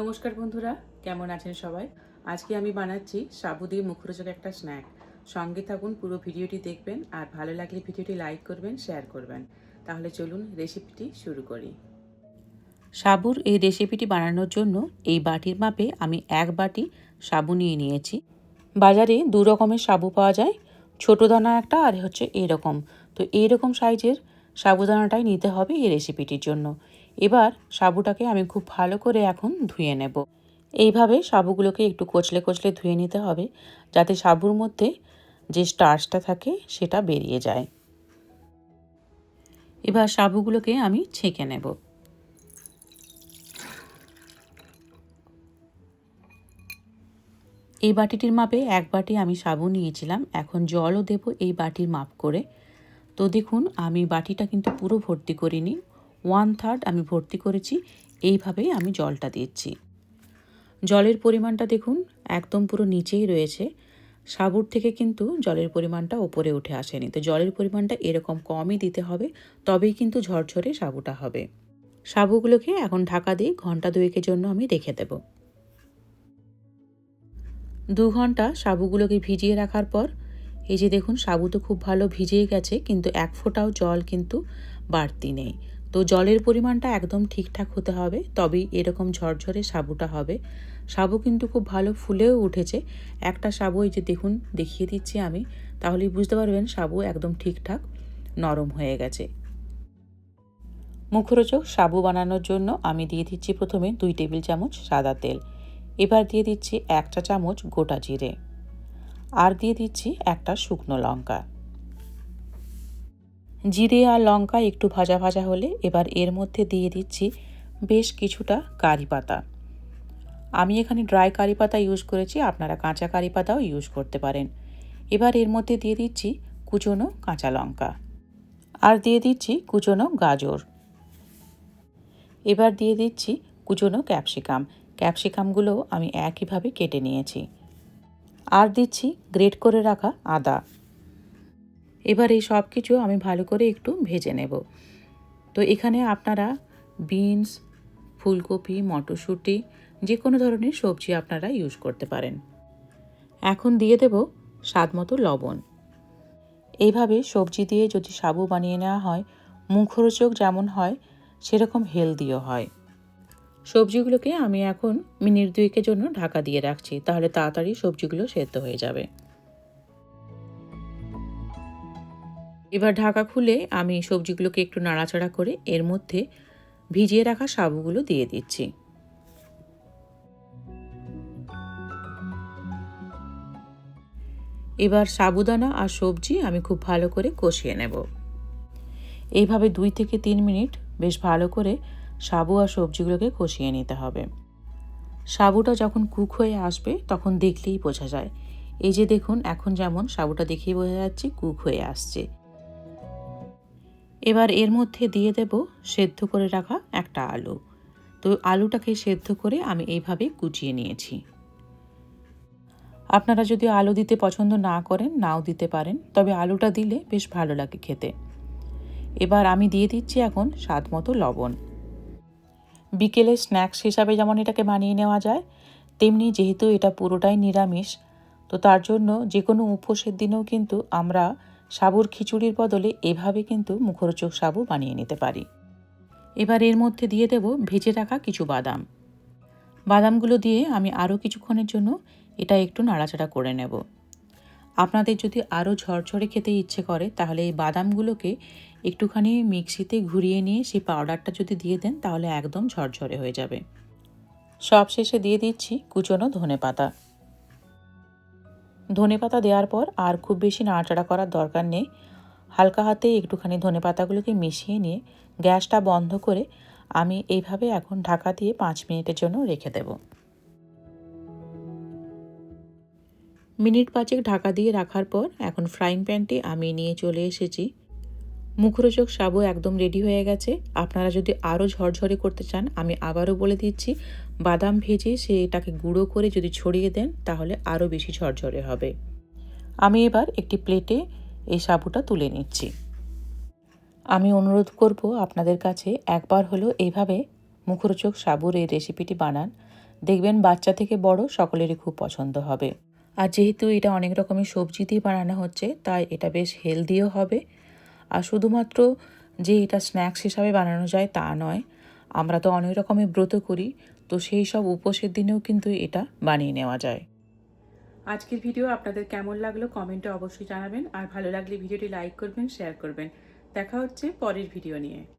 নমস্কার বন্ধুরা, কেমন আছেন সবাই? আজকে আমি বানাচ্ছি সাবু দিয়ে মুখরোচক একটা স্ন্যাক। সঙ্গে থাকুন, পুরো ভিডিওটি দেখবেন, আর ভালো লাগলে ভিডিওটি লাইক করবেন, শেয়ার করবেন। তাহলে চলুন রেসিপিটি শুরু করি। সাবুর এই রেসিপিটি বানানোর জন্য এই বাটির মাপে আমি 1 বাটি সাবু নিয়ে নিয়েছি। বাজারে 2 রকমের সাবু পাওয়া যায়, ছোটো দানা একটা আর হচ্ছে এরকম। তো এইরকম সাইজের সাবুদানাটাই নিতে হবে এই রেসিপিটির জন্য। এবার সাবুটাকে আমি খুব ভালো করে এখন ধুয়ে নেব। এইভাবে সাবুগুলোকে একটু কচলে কচলে ধুয়ে নিতে হবে, যাতে সাবুর মধ্যে যে স্টার্চটা থাকে সেটা বেরিয়ে যায়। এবার সাবুগুলোকে আমি ছেঁকে নেব। এই বাটিটির মাপে 1 বাটি আমি সাবু নিয়েছিলাম। এখন জলও দেব এই বাটির মাপ করে। তো দেখুন, আমি বাটিটা কিন্তু পুরো ভর্তি করিনি, 1/3 আমি ভর্তি করেছি। এইভাবেই আমি জলটা দিচ্ছি। জলের পরিমাণটা দেখুন একদম পুরো নিচেই রয়েছে, সাবুর থেকে কিন্তু জলের পরিমাণটা ওপরে উঠে আসেনি। তো জলের পরিমাণটা এরকম কমই দিতে হবে, তবেই কিন্তু ঝরঝরে সাবুটা হবে। সাবুগুলোকে এখন ঢাকা দিয়ে ঘন্টা 2 জন্য আমি রেখে দেব। 2 ঘন্টা সাবুগুলোকে ভিজিয়ে রাখার পর এই যে দেখুন, সাবু তো খুব ভালো ভিজিয়ে গেছে, কিন্তু 1 ফোঁটাও জল কিন্তু বাড়তি নেই। তো জলের পরিমাণটা একদম ঠিকঠাক হতে হবে, তবেই এরকম ঝরঝরে সাবুটা হবে। সাবু কিন্তু খুব ভালো ফুলেও উঠেছে। একটা সাবু এই যে দেখুন, দেখিয়ে দিচ্ছি আমি, তাহলেই বুঝতে পারবেন সাবু একদম ঠিকঠাক নরম হয়ে গেছে। মুখরোচক সাবু বানানোর জন্য আমি দিয়ে দিচ্ছি প্রথমে 2 টেবিল চামচ সাদা তেল। এবার দিয়ে দিচ্ছি 1 চা চামচ গোটা জিরে, আর দিয়ে দিচ্ছি একটা শুকনো লঙ্কা। জিরে আর লঙ্কা একটু ভাজা ভাজা হলে এবার এর মধ্যে দিয়ে দিচ্ছি বেশ কিছুটা কারি পাতা। আমি এখানে ড্রাই কারি পাতা ইউজ করেছি, আপনারা কাঁচা কারি পাতাও ইউজ করতে পারেন। এবার এর মধ্যে দিয়ে দিচ্ছি কুচনো কাঁচা লঙ্কা, আর দিয়ে দিচ্ছি কুচনো গাজর। এবার দিয়ে দিচ্ছি কুচনো ক্যাপসিকাম। ক্যাপসিকামগুলো আমি একইভাবে কেটে নিয়েছি। আর দিচ্ছি গ্রেট করে রাখা আদা। এবার এই সব কিছু আমি ভালো করে একটু ভেজে নেব। তো এখানে আপনারা বিনস, ফুলকপি, মটরশুঁটি, যে কোনো ধরনের সবজি আপনারা ইউজ করতে পারেন। এখন দিয়ে দেব স্বাদ মতো লবণ। এইভাবে সবজি দিয়ে যদি সাবু বানিয়ে নেওয়া হয়, মুখরোচক যেমন হয় সেরকম হেলদিও হয়। সবজিগুলোকে আমি এখন মিনিট 2 জন্য ঢাকা দিয়ে রাখছি, তাহলে তাড়াতাড়ি সবজিগুলো সেদ্ধ হয়ে যাবে। এবার ঢাকা খুলে আমি সবজিগুলোকে একটু নাড়াচাড়া করে এর মধ্যে ভিজিয়ে রাখা সাবুগুলো দিয়ে দিচ্ছি। এবার সাবুদানা আর সবজি আমি খুব ভালো করে কষিয়ে নেব। এইভাবে 2 থেকে 3 মিনিট বেশ ভালো করে সাবু আর সবজিগুলোকে কষিয়ে নিতে হবে। সাবুটা যখন কুক হয়ে আসবে তখন দেখলেই বোঝা যায়। এই যে দেখুন, এখন যেমন সাবুটা দেখেই বোঝা যাচ্ছে কুক হয়ে আসছে। এবার এর মধ্যে দিয়ে দেব সেদ্ধ করে রাখা একটা আলু। তো আলুটাকে সেদ্ধ করে আমি এইভাবে কুচিয়ে নিয়েছি। আপনারা যদি আলু দিতে পছন্দ না করেন, নাও দিতে পারেন, তবে আলুটা দিলে বেশ ভালো লাগে খেতে। এবার আমি দিয়ে দিচ্ছি এখন স্বাদ মতো লবণ। বিকেলে স্ন্যাক্স হিসাবে যেমন এটাকে বানিয়ে নেওয়া যায়, তেমনি যেহেতু এটা পুরোটাই নিরামিষ, তো তার জন্য যে কোনো উপোসের দিনেও কিন্তু আমরা সাবুর খিচুড়ির বদলে এভাবে কিন্তু মুখরোচক সাবু বানিয়ে নিতে পারি। এবার এর মধ্যে দিয়ে দেব ভেজে রাখা কিছু বাদাম। বাদামগুলো দিয়ে আমি আরও কিছুক্ষণের জন্য এটা একটু নাড়াচাড়া করে নেব। আপনাদের যদি আরও ঝরঝরে খেতে ইচ্ছে করে, তাহলে এই বাদামগুলোকে একটুখানি মিক্সিতে ঘুরিয়ে নিয়ে সেই পাউডারটা যদি দিয়ে দেন, তাহলে একদম ঝরঝরে হয়ে যাবে। সব শেষে দিয়ে দিচ্ছি কুচনো ধনেপাতা। ধনেপাতা দেওয়ার পর আর খুব বেশি নাড়াচাড়া করার দরকার নেই। হালকা হাতে একটুখানি ধনেপাতাগুলোকে মিশিয়ে নিয়ে গ্যাসটা বন্ধ করে আমি এইভাবে এখন ঢাকা দিয়ে 5 মিনিটের জন্য রেখে দেব। মিনিট 5 ঢাকা দিয়ে রাখার পর এখন ফ্রাইং প্যানটি আমি নিয়ে চলে এসেছি। মুখরোচক সাবু একদম রেডি হয়ে গেছে। আপনারা যদি আরও ঝরঝরে করতে চান, আমি আবারও বলে দিচ্ছি, বাদাম ভেজে সেটাকে গুঁড়ো করে যদি ছড়িয়ে দেন, তাহলে আরও বেশি ঝরঝরে হবে। আমি এবার একটি প্লেটে এই সাবুটা তুলে নিচ্ছি। আমি অনুরোধ করব আপনাদের কাছে, একবার হলেও এইভাবে মুখরোচক সাবুর এই রেসিপিটি বানান। দেখবেন বাচ্চা থেকে বড় সকলেরই খুব পছন্দ হবে। আর যেহেতু এটা অনেক রকমের সবজি দিয়ে বানানো হচ্ছে, তাই এটা বেশ হেলদিও হবে। আর শুধুমাত্র যে এটা স্ন্যাক্স হিসাবে বানানো যায় তা নয়, আমরা তো অনেক রকমের ব্রত করি, তো সেই সব উপোসের দিনেও কিন্তু এটা বানিয়ে নেওয়া যায়। আজকের ভিডিও আপনাদের কেমন লাগলো কমেন্টে অবশ্যই জানাবেন, আর ভালো লাগলে ভিডিওটি লাইক করবেন, শেয়ার করবেন। দেখা হচ্ছে পরের ভিডিও নিয়ে।